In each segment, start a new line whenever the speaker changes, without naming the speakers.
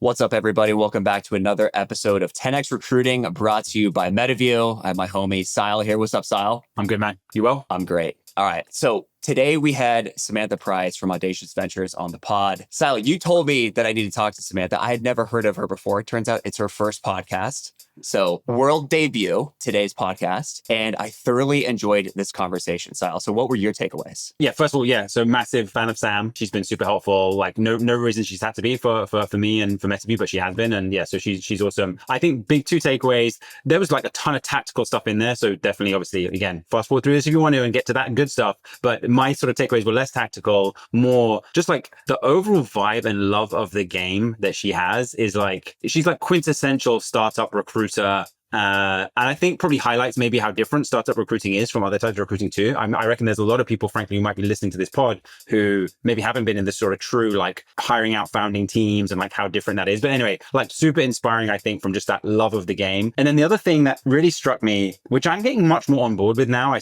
What's up, everybody? Welcome back to another episode of 10X Recruiting brought to you by MetaView. I have my homie, Sile here. What's up, Sile?
I'm good, man. You well?
I'm great. All right. So today we had Samantha Price from Audacious Ventures on the pod. Sile, you told me that I need to talk to Samantha. I had never heard of her before. It turns out it's her first podcast. So world debut, today's podcast. And I thoroughly enjoyed this conversation, Sile. So what were your takeaways?
Yeah, first of all, so massive fan of Sam. She's been super helpful. Like no reason she's had to be for me and for MetaView, but she has been. And yeah, so she's awesome. I think big two takeaways. There was like a ton of tactical stuff in there. So definitely, obviously, again, fast forward through this if you want to and get to that good stuff. But my sort of takeaways were less tactical, more just like the overall vibe and love of the game that she has is like, she's like quintessential startup recruiter. And I think probably highlights maybe how different startup recruiting is from other types of recruiting too. I reckon there's a lot of people, frankly, who might be listening to this pod who maybe haven't been in this sort of true, like hiring out founding teams and like how different that is. But anyway, like super inspiring, I think, from just that love of the game. And then the other thing that really struck me, which I'm getting much more on board with now, I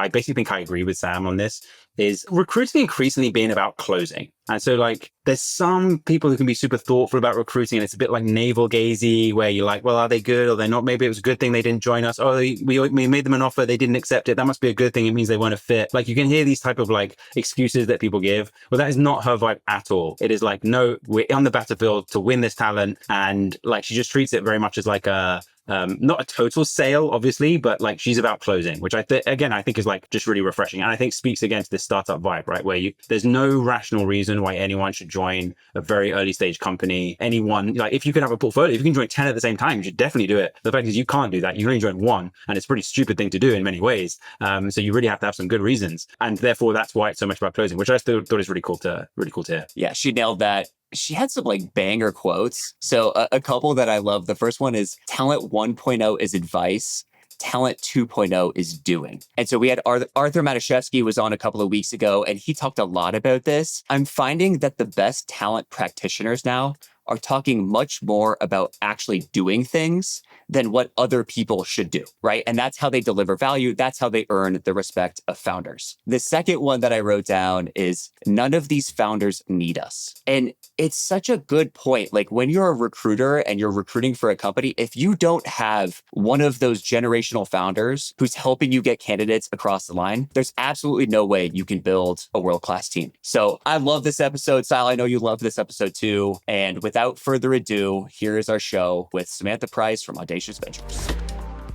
basically think I agree with Sam on this, is recruiting increasingly being about closing. And so like there's some people who can be super thoughtful about recruiting and it's a bit like navel gazy where you're like, well, are they good or they're not? Maybe it was a good thing they didn't join us. Oh, we made them an offer. They didn't accept it. That must be a good thing. It means they weren't a fit. Like you can hear these type of like excuses that people give. Well, that is not her vibe at all. It is like, no, we're on the battlefield to win this talent. And like, she just treats it very much as like not a total sale, obviously, but like she's about closing, which I think is like just really refreshing. And I think speaks again to this startup vibe, right? Where there's no rational reason why anyone should join a very early stage company. Anyone, like if you can have a portfolio, if you can join 10 at the same time, you should definitely do it. The fact is you can't do that. You can only join one and it's a pretty stupid thing to do in many ways. So you really have to have some good reasons. And therefore that's why it's so much about closing, which I still thought is really cool to hear.
Yeah, she nailed that. She had some like banger quotes. So a couple that I love. The first one is talent 1.0 is advice. Talent 2.0 is doing. And so we had Arthur Matuszewski was on a couple of weeks ago, and he talked a lot about this. I'm finding that the best talent practitioners now are talking much more about actually doing things than what other people should do, right? And that's how they deliver value. That's how they earn the respect of founders. The second one that I wrote down is none of these founders need us. And it's such a good point. Like when you're a recruiter and you're recruiting for a company, if you don't have one of those generational founders who's helping you get candidates across the line, there's absolutely no way you can build a world-class team. So I love this episode. Sile, I know you love this episode too. And without further ado, here is our show with Samantha Price from Audacious Ventures.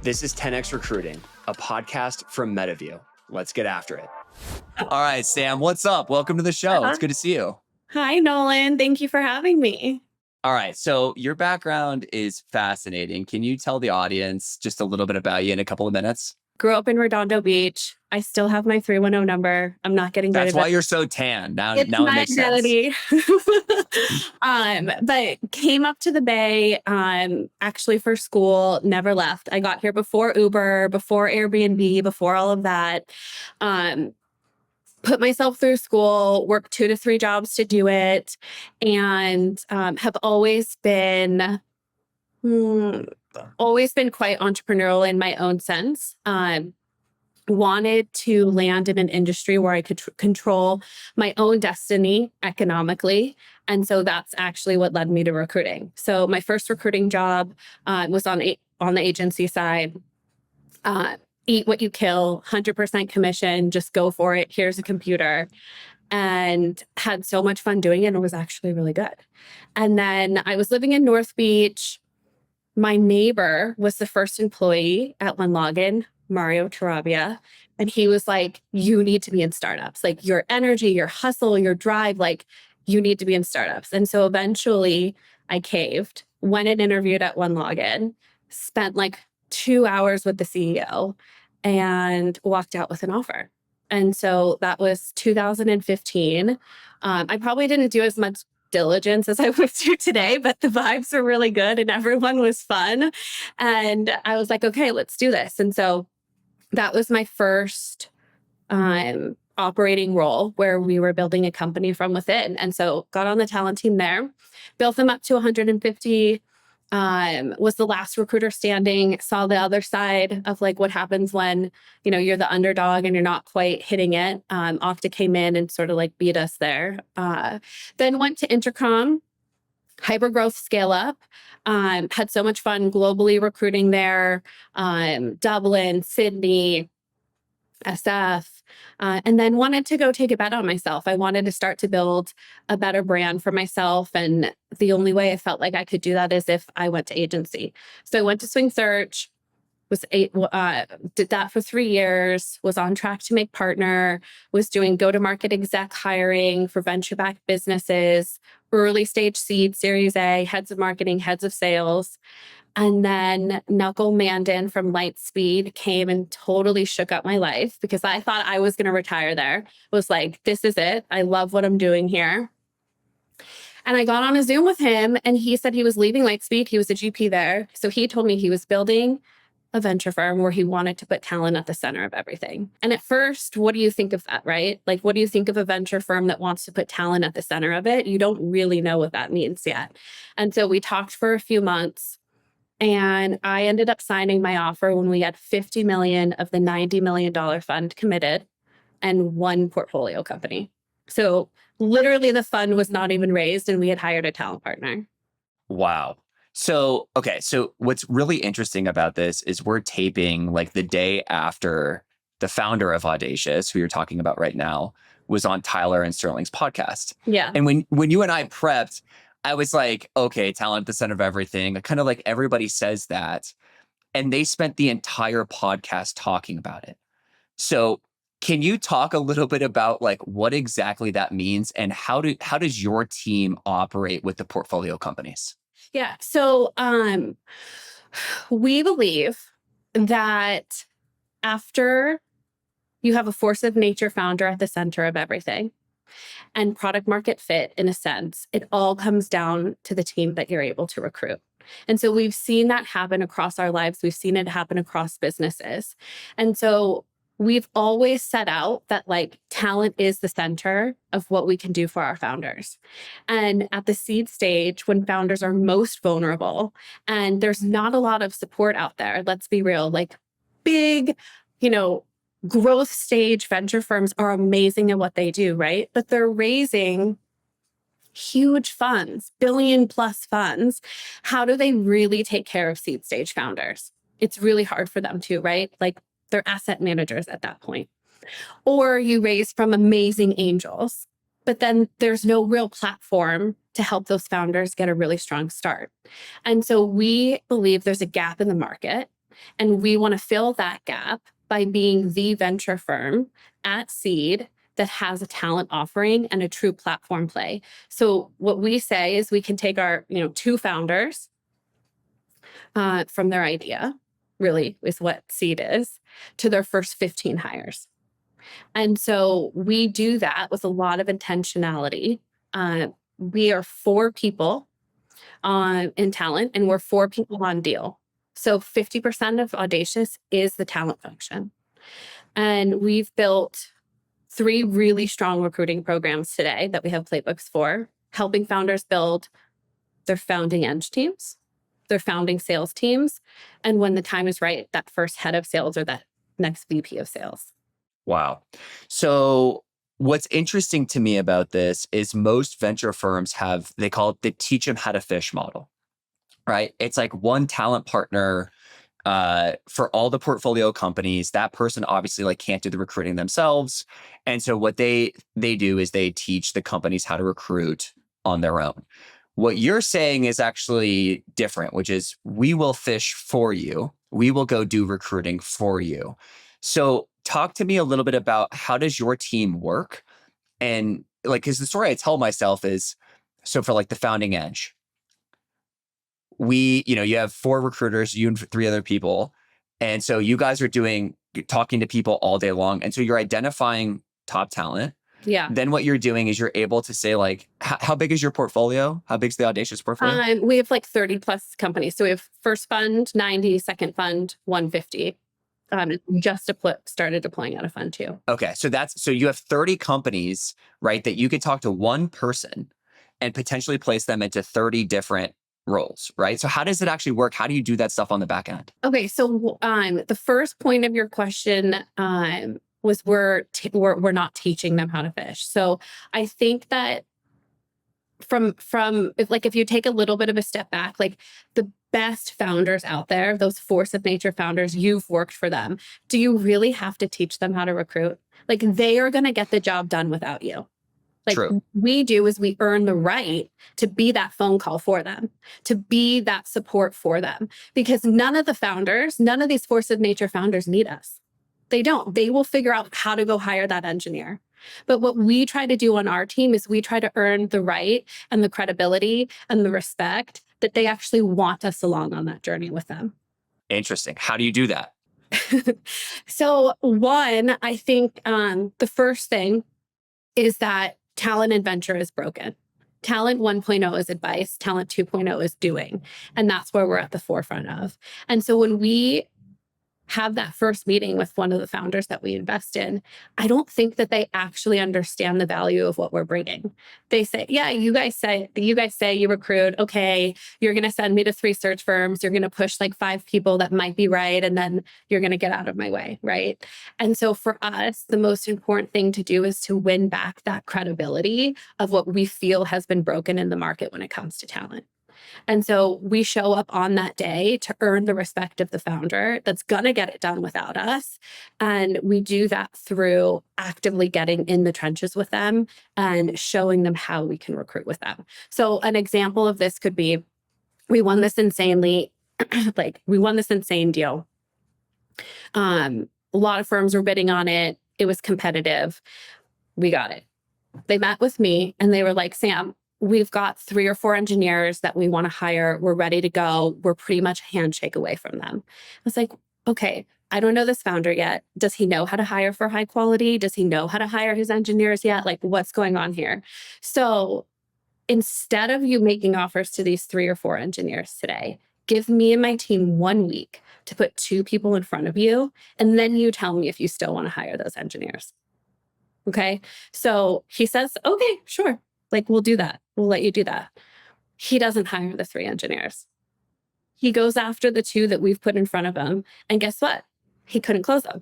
This is 10X Recruiting, a podcast from MetaView. Let's get after it. All right, Sam, what's up? Welcome to the show. It's good to see you.
Hi, Nolan. Thank you for having me.
All right. So your background is fascinating. Can you tell the audience just a little bit about you in a couple of minutes?
Grew up in Redondo Beach. I still have my 310 number. I'm not getting rid of it.
That's why you're so tan. Now
it's
it
my
makes
identity.
sense.
But came up to the Bay actually for school, never left. I got here before Uber, before Airbnb, before all of that. Put myself through school, worked 2 to 3 jobs to do it, and have always been quite entrepreneurial in my own sense. Wanted to land in an industry where I could control my own destiny economically. And so that's actually what led me to recruiting. So my first recruiting job was on the agency side. Eat what you kill, 100% commission, just go for it. Here's a computer. And had so much fun doing it. And it was actually really good. And then I was living in North Beach. My neighbor was the first employee at OneLogin, Mario Tarabia. And he was like, you need to be in startups. Like your energy, your hustle, your drive, like you need to be in startups. And so eventually I caved, went and interviewed at OneLogin, spent like 2 hours with the CEO and walked out with an offer. And so that was 2015. I probably didn't do as much diligence as I would do today, but the vibes were really good and everyone was fun. And I was like, okay, let's do this. And so that was my first operating role where we were building a company from within. And so got on the talent team there, built them up to 150, was the last recruiter standing, saw the other side of like what happens when, you know, you're the underdog and you're not quite hitting it. Okta came in and sort of like beat us there. Then went to Intercom, hyper growth scale up. Had so much fun globally recruiting there, Dublin, Sydney, SF, and then wanted to go take a bet on myself. I wanted to start to build a better brand for myself. And the only way I felt like I could do that is if I went to agency. So I went to Swing Search, did that for 3 years, was on track to make partner, was doing go-to-market exec hiring for venture-backed businesses, early stage seed, Series A, heads of marketing, heads of sales. And then Knuckle Mandan from Lightspeed came and totally shook up my life because I thought I was going to retire there. Was like, this is it. I love what I'm doing here. And I got on a Zoom with him and he said he was leaving Lightspeed. He was a GP there. So he told me he was building a venture firm where he wanted to put talent at the center of everything. And at first, what do you think of that, right? Like, what do you think of a venture firm that wants to put talent at the center of it? You don't really know what that means yet. And so we talked for a few months. And I ended up signing my offer when we had 50 million of the $90 million fund committed and one portfolio company. So literally the fund was not even raised and we had hired a talent partner.
Wow. So, okay. So what's really interesting about this is we're taping like the day after the founder of Audacious, who you're talking about right now, was on Tyler and Sterling's podcast.
Yeah.
And when you and I prepped, I was like, okay, talent at the center of everything. Kind of like everybody says that. And they spent the entire podcast talking about it. So can you talk a little bit about like what exactly that means and how does your team operate with the portfolio companies?
Yeah. So we believe that after you have a force of nature founder at the center of everything and product market fit, in a sense, it all comes down to the team that you're able to recruit. And so we've seen that happen across our lives. We've seen it happen across businesses. And so we've always set out that like talent is the center of what we can do for our founders. And at the seed stage, when founders are most vulnerable and there's not a lot of support out there, let's be real, like big, growth stage venture firms are amazing at what they do, right? But they're raising huge funds, billion plus funds. How do they really take care of seed stage founders? It's really hard for them to, right? Like they're asset managers at that point. Or you raise from amazing angels, but then there's no real platform to help those founders get a really strong start. And so we believe there's a gap in the market, and we want to fill that gap by being the venture firm at seed that has a talent offering and a true platform play. So what we say is we can take our, 2 founders from their idea, really is what seed is, to their first 15 hires. And so we do that with a lot of intentionality. We are 4 people in talent, and we're 4 people on deal. So 50% of Audacious is the talent function. And we've built 3 really strong recruiting programs today that we have playbooks for, helping founders build their founding eng teams, their founding sales teams, and when the time is right, that first head of sales or that next VP of sales.
Wow. So what's interesting to me about this is most venture firms they call it the teach them how to fish model, right? It's like one talent partner for all the portfolio companies. That person obviously like can't do the recruiting themselves. And so what they do is they teach the companies how to recruit on their own. What you're saying is actually different, which is we will fish for you. We will go do recruiting for you. So talk to me a little bit about how does your team work? And like, because the story I tell myself is, so for like the founding edge, you have 4 recruiters, you and 3 other people. And so you guys are talking to people all day long. And so you're identifying top talent.
Yeah.
Then what you're doing is you're able to say like, how big is your portfolio? How big's the Audacious portfolio?
We have like 30 plus companies. So we have first fund, 90, second fund, 150. Just started deploying out of fund 2.
Okay. So you have 30 companies, right? That you could talk to one person and potentially place them into 30 different roles, right? So how does it actually work? How do you do that stuff on the back end?
Okay. So the first point of your question was we're not teaching them how to fish. So I think that if you take a little bit of a step back, like the best founders out there, those force of nature founders, you've worked for them. Do you really have to teach them how to recruit? Like they are going to get the job done without you. Like
True.
we do is we earn the right to be that phone call for them, to be that support for them, because none of these force of nature founders need us. They don't. They will figure out how to go hire that engineer. But what we try to do on our team is we try to earn the right and the credibility and the respect that they actually want us along on that journey with them.
Interesting. How do you do that?
So one, I think the first thing is that talent and venture is broken. Talent 1.0 is advice. Talent 2.0 is doing. And that's where we're at the forefront of. And so when we have that first meeting with one of the founders that we invest in, I don't think that they actually understand the value of what we're bringing. They say, yeah, you guys say you recruit. Okay, you're going to send me to 3 search firms. You're going to push like 5 people that might be right. And then you're going to get out of my way. Right. And so for us, the most important thing to do is to win back that credibility of what we feel has been broken in the market when it comes to talent. And so we show up on that day to earn the respect of the founder that's going to get it done without us. And we do that through actively getting in the trenches with them and showing them how we can recruit with them. So an example of this could be, we won this insane deal. A lot of firms were bidding on it. It was competitive. We got it. They met with me and they were like, Sam, we've got 3 or 4 engineers that we want to hire. We're ready to go. We're pretty much a handshake away from them. I was like, okay, I don't know this founder yet. Does he know how to hire for high quality? Does he know how to hire his engineers yet? Like, what's going on here? So instead of you making offers to these 3 or 4 engineers today, give me and my team 1 week to put 2 people in front of you. And then you tell me if you still want to hire those engineers. Okay. So he says, okay, sure. Like, we'll do that. We'll let you do that. He doesn't hire the 3 engineers. He goes after the 2 that we've put in front of him. And guess what? He couldn't close them.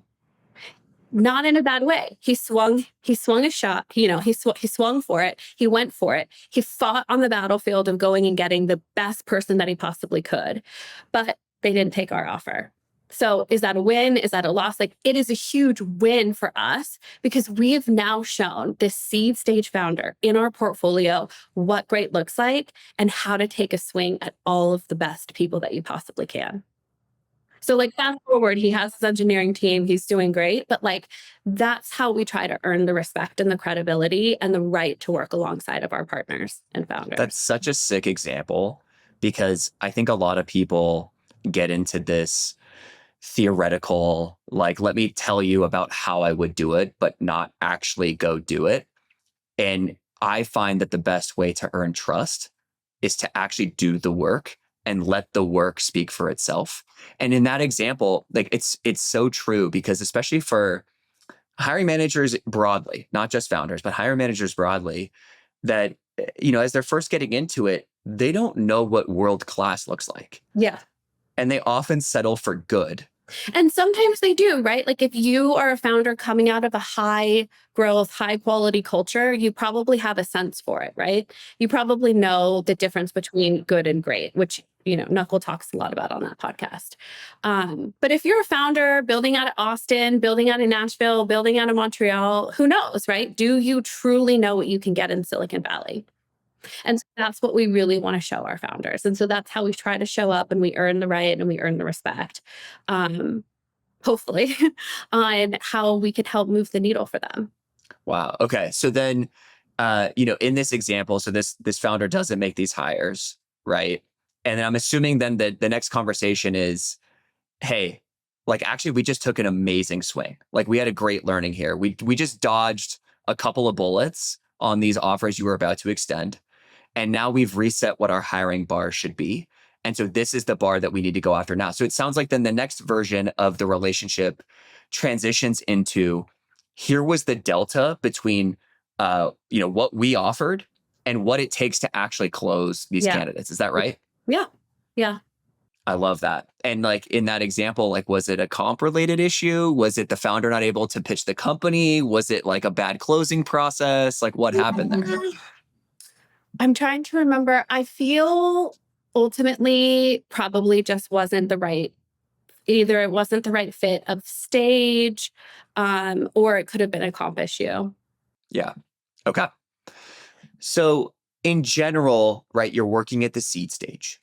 Not in a bad way. He swung his shot. He swung for it. He went for it. He fought on the battlefield of going and getting the best person that he possibly could. But they didn't take our offer. So is that a win? Is that a loss? Like, it is a huge win for us because we have now shown this seed stage founder in our portfolio what great looks like and how to take a swing at all of the best people that you possibly can. So like fast forward, he has his engineering team, he's doing great, but like that's how we try to earn the respect and the credibility and the right to work alongside of our partners and founders.
That's such a sick example because I think a lot of people get into this theoretical, like, let me tell you about how I would do it, but not actually go do it. And I find that the best way to earn trust is to actually do the work and let the work speak for itself. And in that example, like it's so true because especially for hiring managers broadly, not just founders, but hiring managers broadly, that, as they're first getting into it, they don't know what world-class looks like.
Yeah.
And they often settle for good.
And sometimes they do, right? Like if you are a founder coming out of a high growth, high quality culture, you probably have a sense for it, right? You probably know the difference between good and great, which, Knuckle talks a lot about on that podcast. But if you're a founder building out of Austin, building out of Nashville, building out of Montreal, who knows, right? Do you truly know what you can get in Silicon Valley? And so that's what we really want to show our founders. And so that's how we try to show up and we earn the right and we earn the respect, hopefully, on how we can help move the needle for them.
Wow. Okay. So then, in this example, so this founder doesn't make these hires, right? And I'm assuming then that the next conversation is, hey, like actually we just took an amazing swing. Like we had a great learning here. We just dodged a couple of bullets on these offers you were about to extend. And now we've reset what our hiring bar should be. And so this is the bar that we need to go after now. So it sounds like then the next version of the relationship transitions into, here was the delta between, what we offered and what it takes to actually close these candidates. Is that right?
Yeah. Yeah.
I love that. And like in that example, like, was it a comp related issue? Was it the founder not able to pitch the company? Was it like a bad closing process? Like what happened there?
I'm trying to remember. I feel ultimately probably just wasn't the right, either it wasn't the right fit of stage, or it could have been a comp issue.
Yeah. Okay. So in general, right, you're working at the seed stage.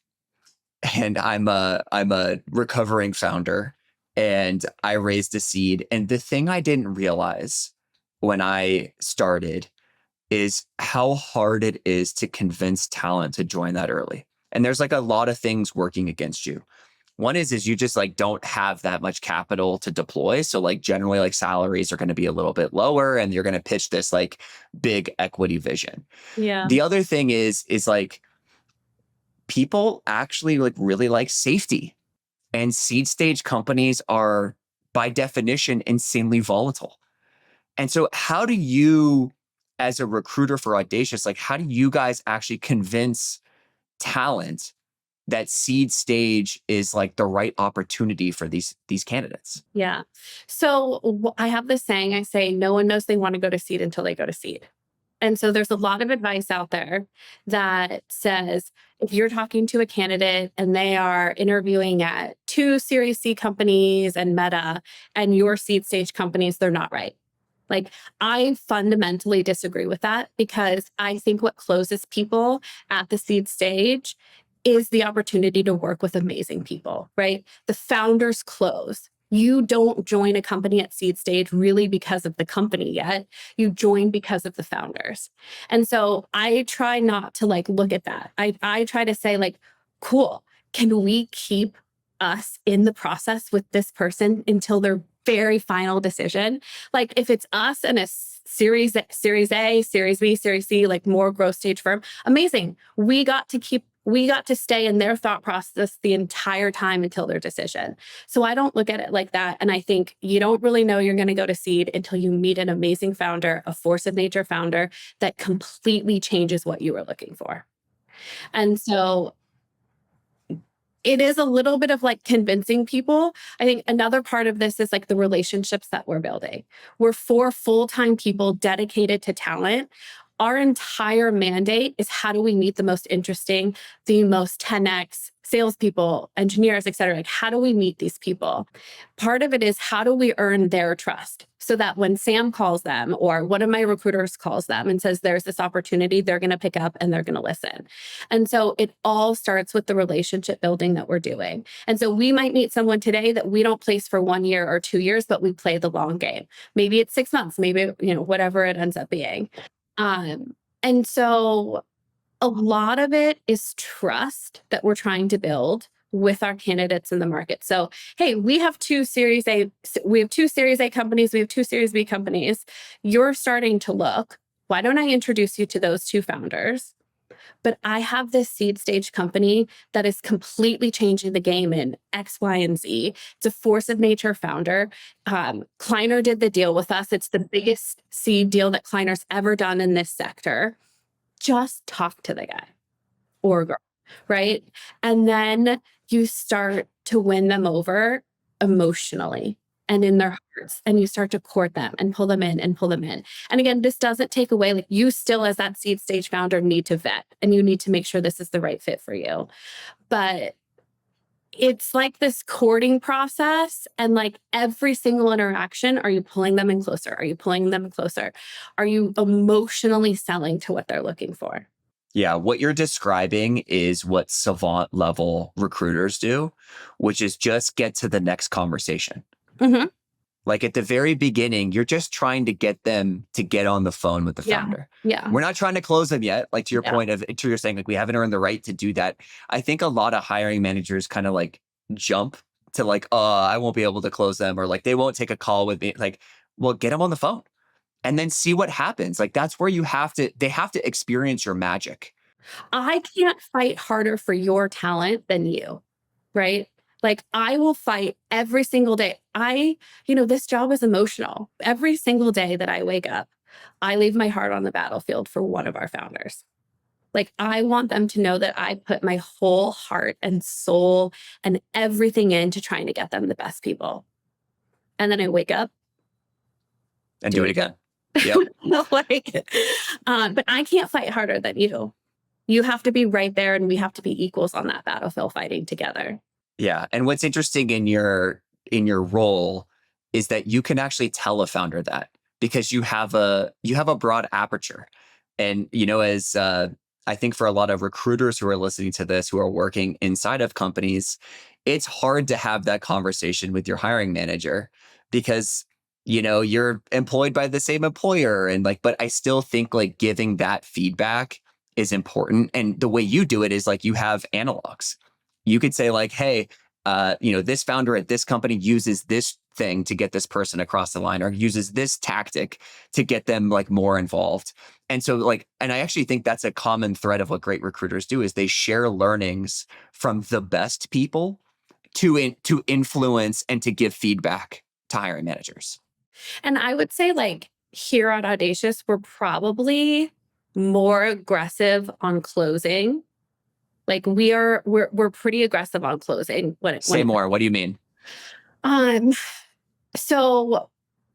And I'm a recovering founder, and I raised a seed. And the thing I didn't realize when I started is how hard it is to convince talent to join that early. And there's like a lot of things working against you. One is you just like don't have that much capital to deploy. So like generally like salaries are going to be a little bit lower, and you're going to pitch this like big equity vision.
Yeah.
The other thing is like people actually like really like safety, and seed stage companies are by definition insanely volatile. And so how do you, as a recruiter for Audacious, like how do you guys actually convince talent that seed stage is like the right opportunity for these candidates?
Yeah. So I have this saying, I say, no one knows they want to go to seed until they go to seed. And so there's a lot of advice out there that says if you're talking to a candidate and they are interviewing at 2 Series C companies and Meta and your seed stage companies, they're not right. Like, I fundamentally disagree with that because I think what closes people at the seed stage is the opportunity to work with amazing people, right? The founders close. You don't join a company at seed stage really because of the company yet. You join because of the founders. And so I try not to like look at that. I try to say like, cool, can we keep us in the process with this person until their very final decision? Like if it's us and a series A, Series B, Series C, like more growth stage firm, amazing. We got to stay in their thought process the entire time until their decision. So I don't look at it like that. And I think you don't really know you're going to go to seed until you meet an amazing founder, a force of nature founder that completely changes what you were looking for. And so it is a little bit of like convincing people. I think another part of this is like the relationships that we're building. We're 4 full-time people dedicated to talent. Our entire mandate is how do we meet the most interesting, the most 10x salespeople, engineers, et cetera. Like, how do we meet these people? Part of it is how do we earn their trust so that when Sam calls them or one of my recruiters calls them and says there's this opportunity, they're going to pick up and they're going to listen. And so it all starts with the relationship building that we're doing. And so we might meet someone today that we don't place for 1 year or 2 years, but we play the long game. Maybe it's 6 months, maybe, whatever it ends up being. And so a lot of it is trust that we're trying to build with our candidates in the market. So, hey, we have 2 Series A companies, we have 2 Series B companies. You're starting to look. Why don't I introduce you to those 2 founders? But I have this seed stage company that is completely changing the game in X, Y, and Z. It's a force of nature founder. Kleiner did the deal with us. It's the biggest seed deal that Kleiner's ever done in this sector. Just talk to the guy or girl, right? And then you start to win them over emotionally and in their hearts, and you start to court them and pull them in and pull them in. And again, this doesn't take away, like, you still as that seed stage founder need to vet and you need to make sure this is the right fit for you. But it's like this courting process, and like every single interaction, are you pulling them in closer? Are you pulling them in closer? Are you emotionally selling to what they're looking for?
Yeah, what you're describing is what savant level recruiters do, which is just get to the next conversation.
Mm-hmm.
Like at the very beginning, you're just trying to get them to get on the phone with the founder.
Yeah.
We're not trying to close them yet. Like to your
Yeah.
point of, to your saying, like we haven't earned the right to do that. I think a lot of hiring managers kind of like jump to like, oh, I won't be able to close them, or like they won't take a call with me. Like, well, get them on the phone and then see what happens. Like that's where they have to experience your magic.
I can't fight harder for your talent than you, right? Like I will fight every single day. This job is emotional. Every single day that I wake up, I leave my heart on the battlefield for one of our founders. Like I want them to know that I put my whole heart and soul and everything into trying to get them the best people. And then I wake up
And do it again. Yep.
but I can't fight harder than you. You have to be right there, and we have to be equals on that battlefield fighting together.
Yeah. And what's interesting in your role is that you can actually tell a founder that, because you have a broad aperture. And as I think for a lot of recruiters who are listening to this, who are working inside of companies, it's hard to have that conversation with your hiring manager, because you're employed by the same employer, and but I still think giving that feedback is important. And the way you do it is you have analogs. You could say hey, this founder at this company uses this thing to get this person across the line, or uses this tactic to get them more involved. And so and I actually think that's a common thread of what great recruiters do, is they share learnings from the best people to influence and to give feedback to hiring managers.
And I would say here at Audacious, we're probably more aggressive on closing. We're pretty aggressive on closing.
Say more. What do you mean?
So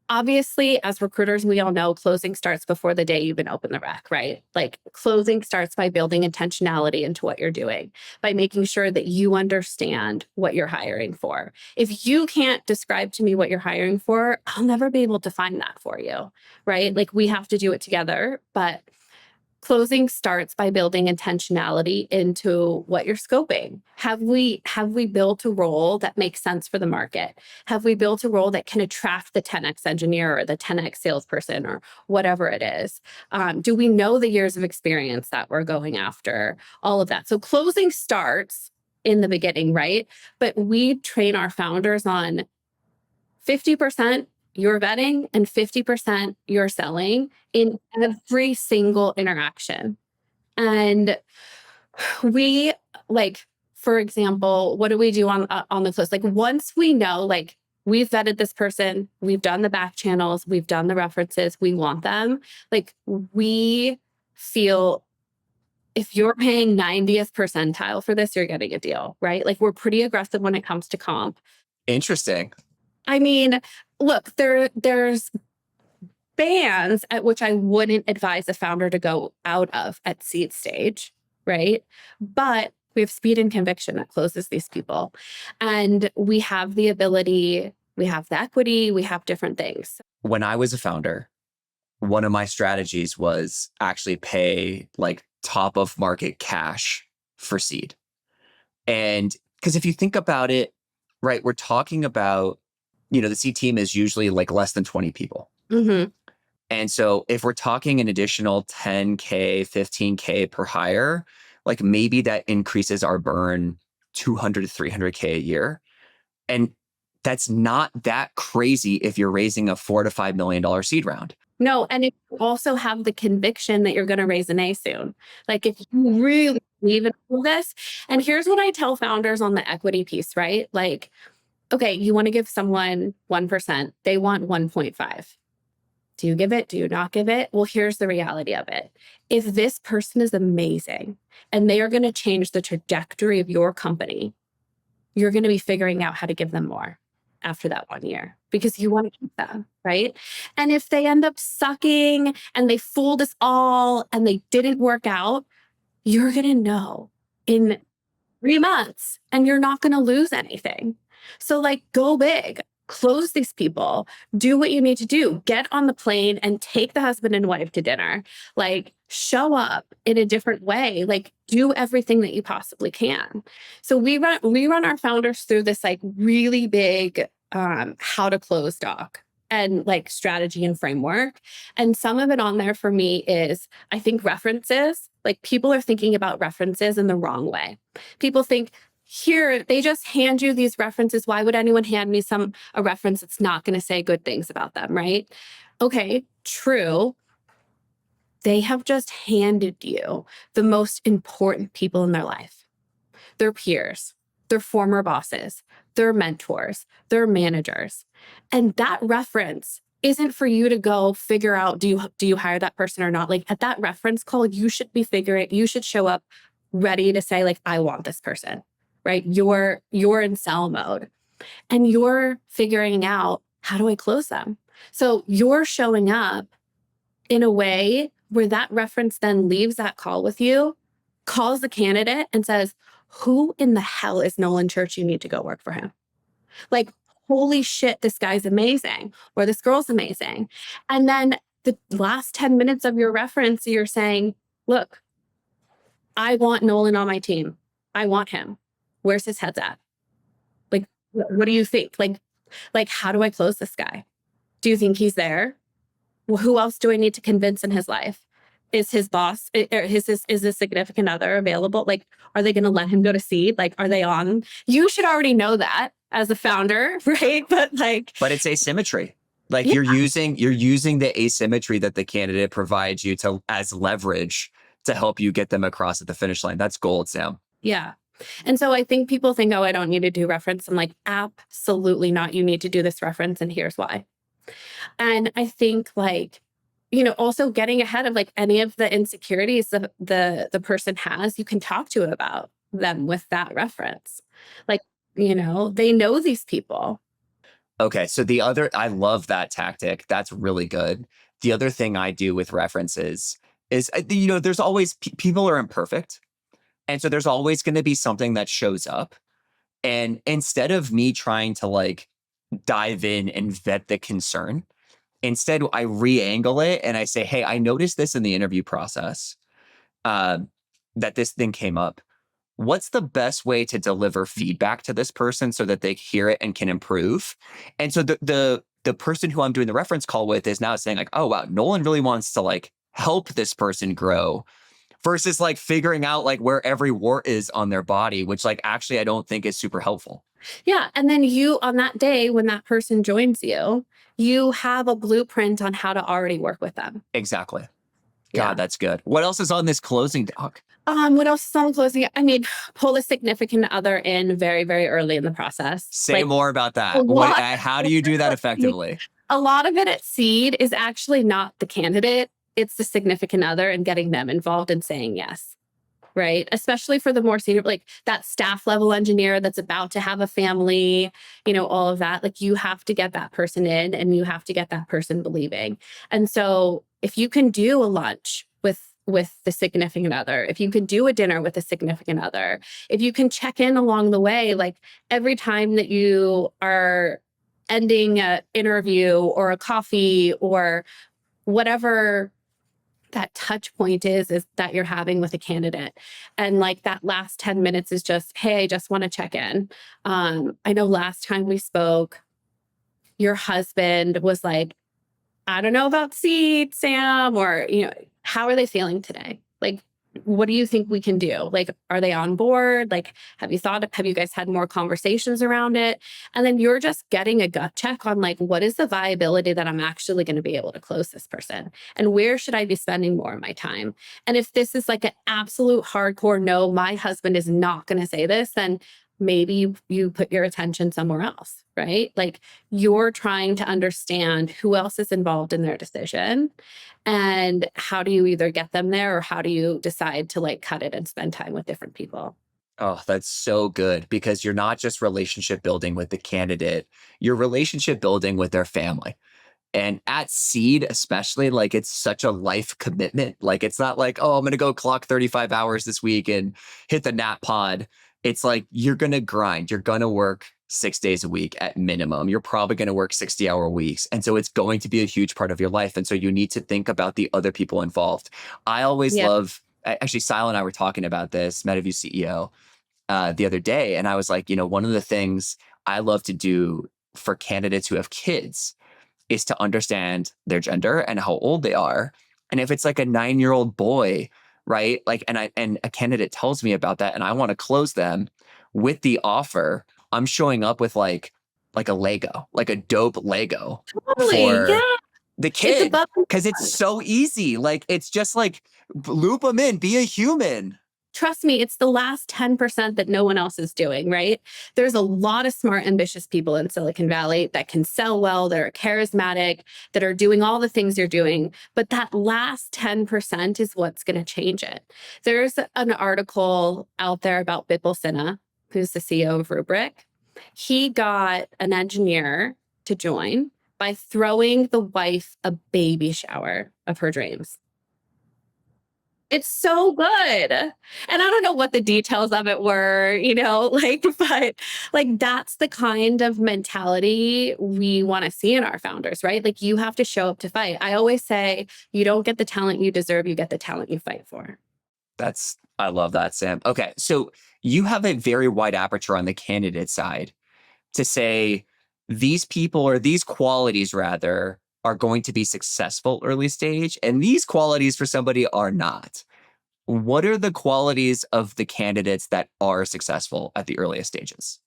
obviously, as recruiters, we all know closing starts before the day you even open the rec, right? Closing starts by building intentionality into what you're doing, by making sure that you understand what you're hiring for. If you can't describe to me what you're hiring for, I'll never be able to find that for you, right? We have to do it together, but closing starts by building intentionality into what you're scoping. Have we built a role that makes sense for the market? Have we built a role that can attract the 10x engineer or the 10x salesperson or whatever it is? Do we know the years of experience that we're going after? All of that. So closing starts in the beginning, right? But we train our founders on 50% you're vetting and 50% you're selling in every single interaction. And we for example, what do we do on the close? Once we know, we've vetted this person, we've done the back channels, we've done the references, we want them. We feel if you're paying 90th percentile for this, you're getting a deal, right? We're pretty aggressive when it comes to comp.
Interesting.
I mean, look, there's bands at which I wouldn't advise a founder to go out of at seed stage, right? But we have speed and conviction that closes these people. And we have the ability, we have the equity, we have different things.
When I was a founder, one of my strategies was actually pay top of market cash for seed. And because if you think about it, right, we're talking about the C team is usually less than 20 people.
Mm-hmm.
And so if we're talking an additional 10K, 15K per hire, maybe that increases our burn 200 to 300K a year. And that's not that crazy if you're raising a $4 to $5 million seed round.
No, and if you also have the conviction that you're going to raise an A soon, if you really believe in all this, and here's what I tell founders on the equity piece, right? Okay, you want to give someone 1%. They want 1.5. Do you give it? Do you not give it? Well, here's the reality of it. If this person is amazing and they are going to change the trajectory of your company, you're going to be figuring out how to give them more after that 1 year because you want to keep them, right? And if they end up sucking and they fooled us all and they didn't work out, you're going to know in 3 months and you're not going to lose anything. So go big, close these people, do what you need to do, get on the plane and take the husband and wife to dinner, show up in a different way, do everything that you possibly can. So we run our founders through this really big how to close doc and strategy and framework. And some of it on there for me is, I think references, people are thinking about references in the wrong way. People think, here, they just hand you these references. Why would anyone hand me a reference that's not going to say good things about them, right? Okay, true. They have just handed you the most important people in their life. Their peers, their former bosses, their mentors, their managers. And that reference isn't for you to go figure out, do you hire that person or not? At that reference call, you should show up ready to say, I want this person. Right? You're in sell mode and you're figuring out, how do I close them? So you're showing up in a way where that reference then leaves that call with you calls the candidate and says, who in the hell is Nolan Church? You need to go work for him. Like, holy shit, this guy's amazing, or this girl's amazing. And then the last 10 minutes of your reference, you're saying, look, I want Nolan on my team. I want him. Where's his head's at? Like, what do you think? Like, how do I close this guy? Do you think he's there? Well, who else do I need to convince in his life? Is his boss, is his significant other available? Like, are they going to let him go to seed? Like, are they on? You should already know that as a founder, right? But
it's asymmetry. Like,
yeah.
you're using the asymmetry that the candidate provides you as leverage to help you get them across at the finish line. That's gold, Sam.
Yeah. And so I think people think, oh, I don't need to do reference. I'm like, absolutely not. You need to do this reference, and here's why. And I think, like, also getting ahead of like any of the insecurities that the person has, you can talk to about them with that reference. Like, they know these people.
Okay. So I love that tactic. That's really good. The other thing I do with references is, there's always, people are imperfect. And so there's always going to be something that shows up. And instead of me trying to like dive in and vet the concern, instead I re-angle it and I say, hey, I noticed this in the interview process, that this thing came up. What's the best way to deliver feedback to this person so that they hear it and can improve? And so the person who I'm doing the reference call with is now saying like, oh, wow, Nolan really wants to like help this person grow, versus like figuring out like where every wart is on their body, which like actually I don't think is super helpful.
Yeah. And then you, on that day when that person joins you, you have a blueprint on how to already work with them.
Exactly.
Yeah.
God, that's good. What else is on this closing doc?
What else is on closing? I mean, pull a significant other in very, very early in the process.
Say more about that. How do you do that effectively?
A lot of it at seed is actually not the candidate. It's the significant other and getting them involved and saying yes, right? Especially for the more senior, like that staff level engineer that's about to have a family, all of that. Like, you have to get that person in and you have to get that person believing. And so if you can do a lunch with the significant other, if you can do a dinner with a significant other, if you can check in along the way, like every time that you are ending an interview or a coffee or whatever that touch point is that you're having with a candidate. And like that last 10 minutes is just, hey, I just want to check in. I know last time we spoke, your husband was like, I don't know about seed, Sam, or, how are they feeling today? Like, what do you think we can do? Like, are they on board? Like, have you guys had more conversations around it? And then you're just getting a gut check on like, what is the viability that I'm actually going to be able to close this person? And where should I be spending more of my time? And if this is like an absolute hardcore, no, my husband is not going to say this, then maybe you put your attention somewhere else, right? Like, you're trying to understand who else is involved in their decision and how do you either get them there or how do you decide to like cut it and spend time with different people.
Oh, that's so good, because you're not just relationship building with the candidate, you're relationship building with their family. And at seed, especially, like, it's such a life commitment. Like, it's not like, oh, I'm going to go clock 35 hours this week and hit the nap pod. It's like, you're going to grind. You're going to work 6 days a week at minimum. You're probably going to work 60-hour weeks. And so it's going to be a huge part of your life. And so you need to think about the other people involved. I always love, actually, Sile and I were talking about this, MetaView CEO, the other day. And I was like, one of the things I love to do for candidates who have kids is to understand their gender and how old they are. And if it's like a 9-year-old boy, right? Like, and a candidate tells me about that and I want to close them with the offer, I'm showing up with like a Lego, like a dope Lego for the kid. Because it's so easy. Like, it's just like, loop them in, be a human.
Trust me, it's the last 10% that no one else is doing, right? There's a lot of smart, ambitious people in Silicon Valley that can sell well, that are charismatic, that are doing all the things you're doing. But that last 10% is what's going to change it. There's an article out there about Bipul Sinha, who's the CEO of Rubrik. He got an engineer to join by throwing the wife a baby shower of her dreams. It's so good. And I don't know what the details of it were, like, but like that's the kind of mentality we want to see in our founders, right? Like you have to show up to fight. I always say, you don't get the talent you deserve, you get the talent you fight for.
I love that, Sam. Okay. So you have a very wide aperture on the candidate side to say these people, or these qualities rather, are going to be successful early stage, and these qualities for somebody are not. What are the qualities of the candidates that are successful at the earliest stages?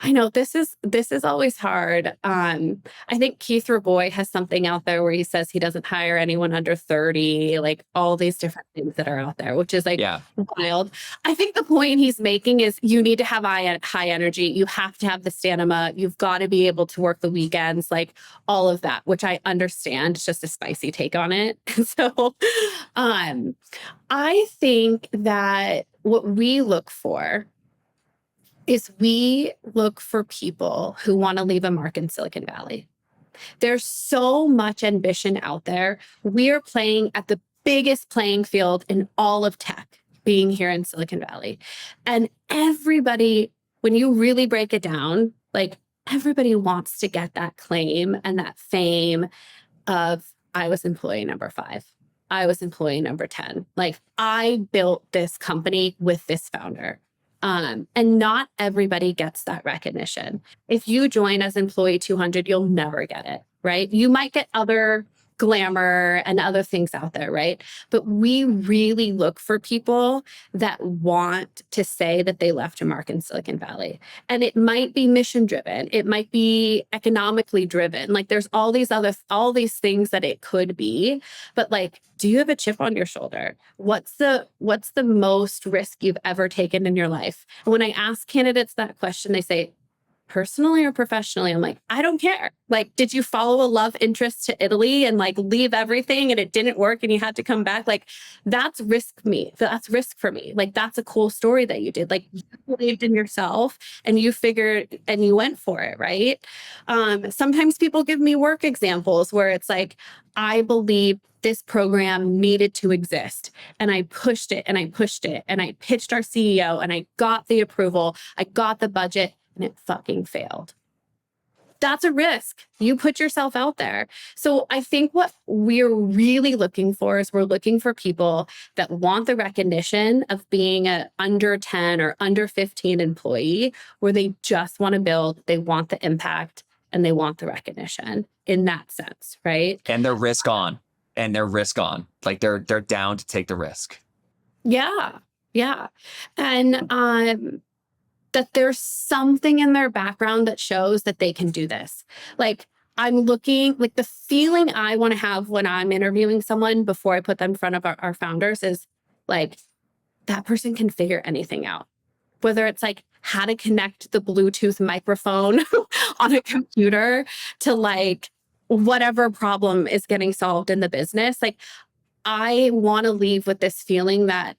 I know this is always hard. I think Keith Raboy has something out there where he says he doesn't hire anyone under 30, like all these different things that are out there, which is like
Yeah.
wild. I think the point he's making is you need to have high energy. You have to have the stamina. You've got to be able to work the weekends, like all of that, which I understand. It's just a spicy take on it. So I think that what we look for is we look for people who want to leave a mark in Silicon Valley. There's so much ambition out there. We are playing at the biggest playing field in all of tech, being here in Silicon Valley. And everybody, when you really break it down, like everybody wants to get that claim and that fame of, I was employee number 5. I was employee number 10. Like I built this company with this founder. And not everybody gets that recognition. If you join as employee 200, you'll never get it, right? You might get other glamour and other things out there, right? But we really look for people that want to say that they left a mark in Silicon Valley. And it might be mission driven. It might be economically driven. Like there's all these things that it could be, but like, do you have a chip on your shoulder? What's the most risk you've ever taken in your life? And when I ask candidates that question, they say, personally or professionally? I'm like, I don't care. Like, did you follow a love interest to Italy and like leave everything and it didn't work and you had to come back? Like, that's risk me. That's risk for me. Like, that's a cool story that you did. Like, you believed in yourself and you figured and you went for it, right? Sometimes people give me work examples where it's like, I believe this program needed to exist. And I pushed it and I pushed it and I pitched our CEO and I got the approval. I got the budget and it fucking failed. That's a risk. You put yourself out there. So I think what we're really looking for is we're looking for people that want the recognition of being a under 10 or under 15 employee, where they just want to build, they want the impact, and they want the recognition in that sense, right?
And they're risk on. Like they're down to take the risk.
Yeah. Yeah. And that there's something in their background that shows that they can do this. Like I'm looking, like the feeling I want to have when I'm interviewing someone before I put them in front of our founders is like, that person can figure anything out. Whether it's like how to connect the Bluetooth microphone on a computer to like whatever problem is getting solved in the business. Like I want to leave with this feeling that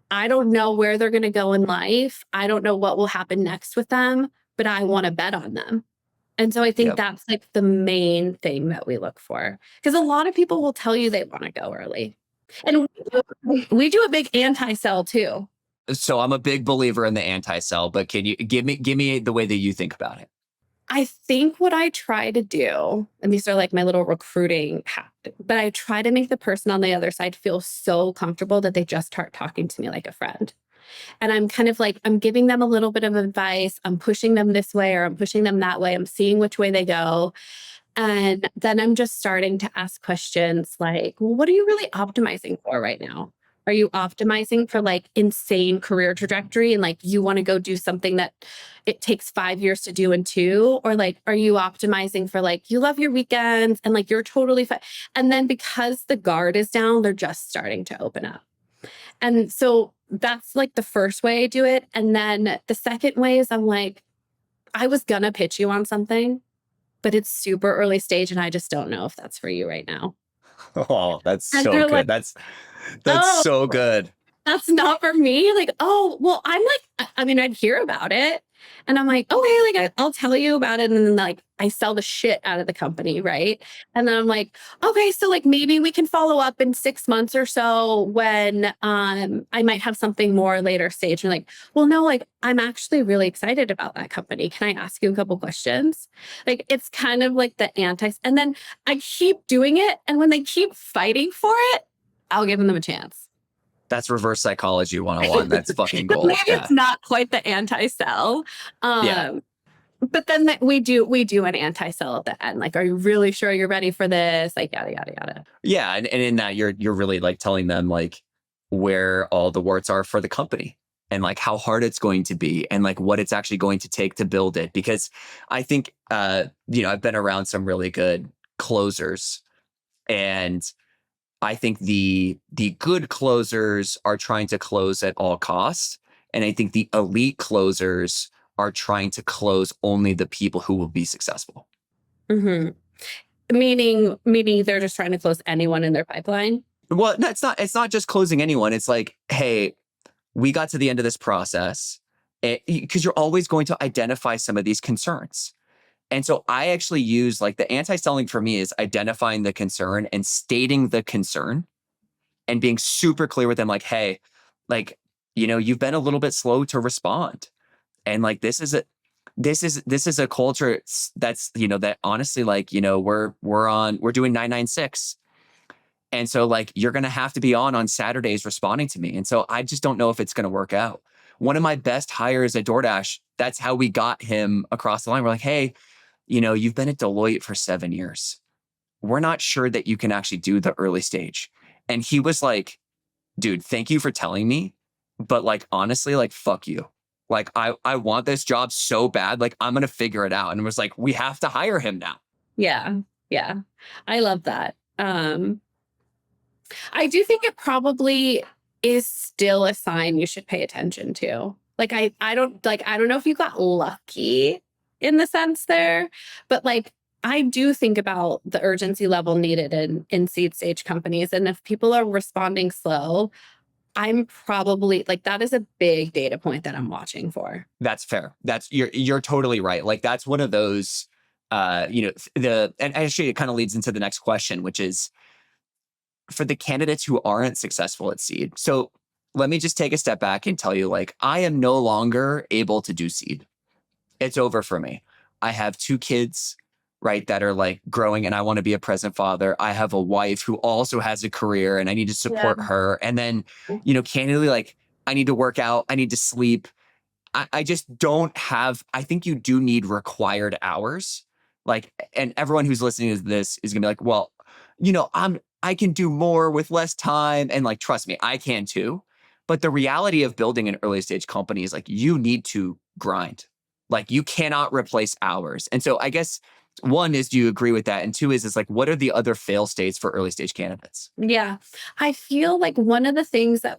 I don't know where they're going to go in life. I don't know what will happen next with them, but I want to bet on them. And so I think that's like the main thing that we look for. Because a lot of people will tell you they want to go early. And we do a big anti-sell too.
So I'm a big believer in the anti-sell, but can you give me the way that you think about it?
I think what I try to do, and these are like my little recruiting hack, but I try to make the person on the other side feel so comfortable that they just start talking to me like a friend. And I'm kind of like, I'm giving them a little bit of advice. I'm pushing them this way or I'm pushing them that way. I'm seeing which way they go. And then I'm just starting to ask questions like, well, what are you really optimizing for right now? Are you optimizing for like insane career trajectory and like you want to go do something that it takes 5 years to do in 2? Or like, are you optimizing for like you love your weekends and like you're totally fine? And then because the guard is down, they're just starting to open up. And so that's like the first way I do it. And then the second way is I'm like, I was gonna pitch you on something, but it's super early stage and I just don't know if that's for you right now.
Oh, that's
And
so
they're
good.
like,
That's
oh,
so good.
that's not for me. Like, oh, well, I'm like, I mean, I'd hear about it and I'm like, okay, like I'll tell you about it. And then like I sell the shit out of the company. Right. And then I'm like, okay, so like maybe we can follow up in 6 months or so when I might have something more later stage. And like, well, no, like I'm actually really excited about that company. Can I ask you a couple questions? Like it's kind of like the anti, and then I keep doing it. And when they keep fighting for it, I'll give them a chance.
That's reverse psychology 101. That's fucking gold.
Maybe
Yeah.
it's not quite the anti-sell.
Yeah.
But then we do an anti-sell at the end. Like, are you really sure you're ready for this? Like yada yada yada.
Yeah. And in that you're really like telling them like where all the warts are for the company and like how hard it's going to be and like what it's actually going to take to build it. Because I think I've been around some really good closers, and I think the good closers are trying to close at all costs. And I think the elite closers are trying to close only the people who will be successful.
Mm-hmm. Meaning they're just trying to close anyone in their pipeline.
Well, no, it's not just closing anyone. It's like, hey, we got to the end of this process, because you're always going to identify some of these concerns. And so I actually use like the anti-selling for me is identifying the concern and stating the concern and being super clear with them. Like, hey, like, you've been a little bit slow to respond. And like, this is a culture that's, that honestly, like, we're doing 996. And so like, you're going to have to be on Saturdays responding to me. And so I just don't know if it's going to work out. One of my best hires at DoorDash, that's how we got him across the line. We're like, hey, you've been at Deloitte for 7 years. We're not sure that you can actually do the early stage. And he was like, dude, thank you for telling me. But like, honestly, like, fuck you. Like, I want this job so bad. Like, I'm going to figure it out. And it was like, we have to hire him now.
Yeah. Yeah. I love that. I do think it probably is still a sign you should pay attention to. Like, I don't know if you got lucky in the sense there, but like, I do think about the urgency level needed in seed stage companies. And if people are responding slow, I'm probably like, that is a big data point that I'm watching for.
That's fair. You're totally right. Like, that's one of those, and actually it kind of leads into the next question, which is for the candidates who aren't successful at seed. So let me just take a step back and tell you, like, I am no longer able to do seed. It's over for me. I have 2 kids, right, that are like growing, and I want to be a present father. I have a wife who also has a career and I need to support her. And then, candidly, like, I need to work out, I need to sleep. I just don't have, I think you do need required hours. Like, and everyone who's listening to this is gonna be like, well, I can do more with less time. And like, trust me, I can too. But the reality of building an early stage company is like, you need to grind. Like, you cannot replace hours. And so I guess 1 is, do you agree with that? And 2 is like, what are the other fail states for early stage candidates?
Yeah. I feel like one of the things that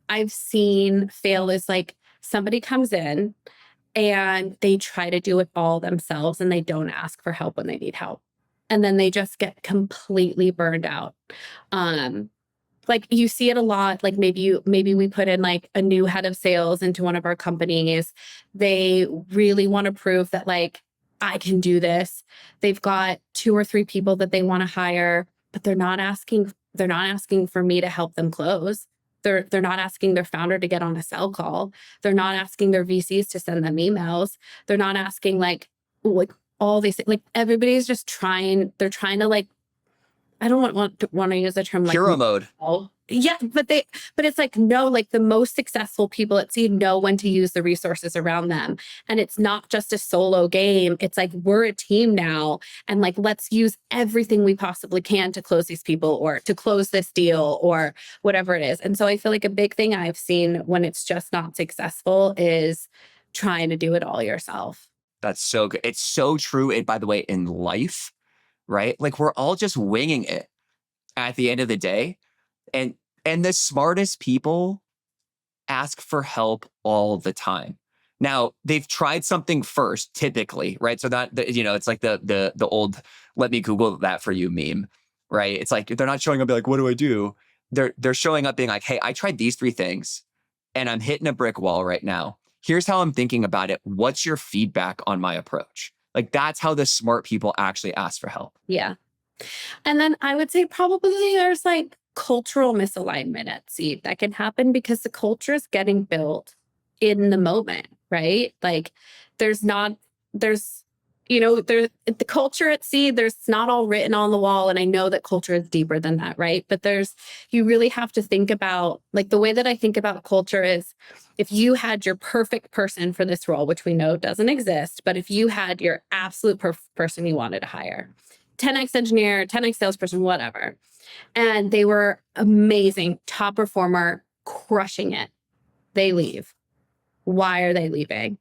I've seen fail is like somebody comes in and they try to do it all themselves and they don't ask for help when they need help. And then they just get completely burned out. Like you see it a lot. Like maybe we put in like a new head of sales into one of our companies. They really want to prove that like, I can do this. They've got 2 or 3 people that they want to hire, but they're not asking for me to help them close. They're not asking their founder to get on a sell call. They're not asking their VCs to send them emails. They're not asking like all these things. Like everybody's just trying. They're trying to like, I don't want to use the term like
Hero mode.
Yeah, but it's like, no, like the most successful people at seed know when to use the resources around them. And it's not just a solo game. It's like, we're a team now. And like, let's use everything we possibly can to close these people or to close this deal or whatever it is. And so I feel like a big thing I've seen when it's just not successful is trying to do it all yourself.
That's so good. It's so true. And by the way, in life, right? Like, we're all just winging it at the end of the day. And the smartest people ask for help all the time. Now, they've tried something first, typically, right? So that, it's like the old "let me Google that for you" meme, right? It's like they're not showing up, be like, what do I do? they're showing up being like, hey, I tried these 3 things and I'm hitting a brick wall right now. Here's how I'm thinking about it. What's your feedback on my approach? Like, that's how the smart people actually ask for help.
Yeah. And then I would say probably there's like cultural misalignment at Seed that can happen because the culture is getting built in the moment, right? Like there's the culture at Seed, there's not all written on the wall. And I know that culture is deeper than that, right? But you really have to think about, like, the way that I think about culture is if you had your perfect person for this role, which we know doesn't exist, but if you had your absolute person you wanted to hire, 10x engineer, 10x salesperson, whatever, and they were amazing, top performer, crushing it, they leave. Why are they leaving?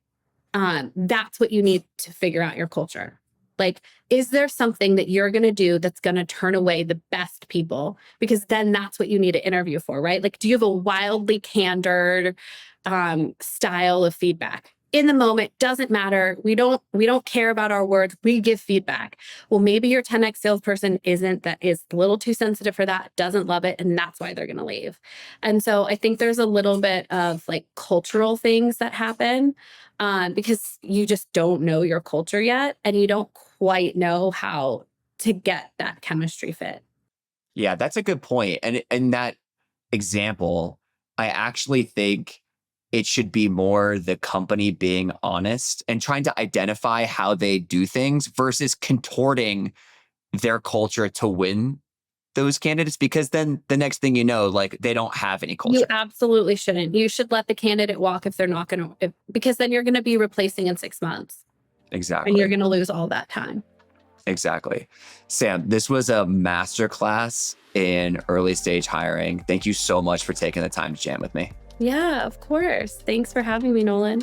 That's what you need to figure out your culture. Like, is there something that you're going to do that's going to turn away the best people? Because then that's what you need to interview for, right? Like, do you have a wildly candid style of feedback? In the moment, doesn't matter. We don't care about our words. We give feedback. Well, maybe your 10x salesperson is a little too sensitive for that, doesn't love it, and that's why they're going to leave. And so I think there's a little bit of like cultural things that happen because you just don't know your culture yet, and you don't quite know how to get that chemistry fit.
Yeah, that's a good point. And in that example, I actually think it should be more the company being honest and trying to identify how they do things versus contorting their culture to win those candidates, because then the next thing you know, like, they don't have any culture.
You absolutely shouldn't. You should let the candidate walk if they're not going to, because then you're going to be replacing in 6 months.
Exactly.
And you're going to lose all that time.
Exactly. Sam, this was a masterclass in early stage hiring. Thank you so much for taking the time to jam with me.
Yeah, of course. Thanks for having me, Nolan.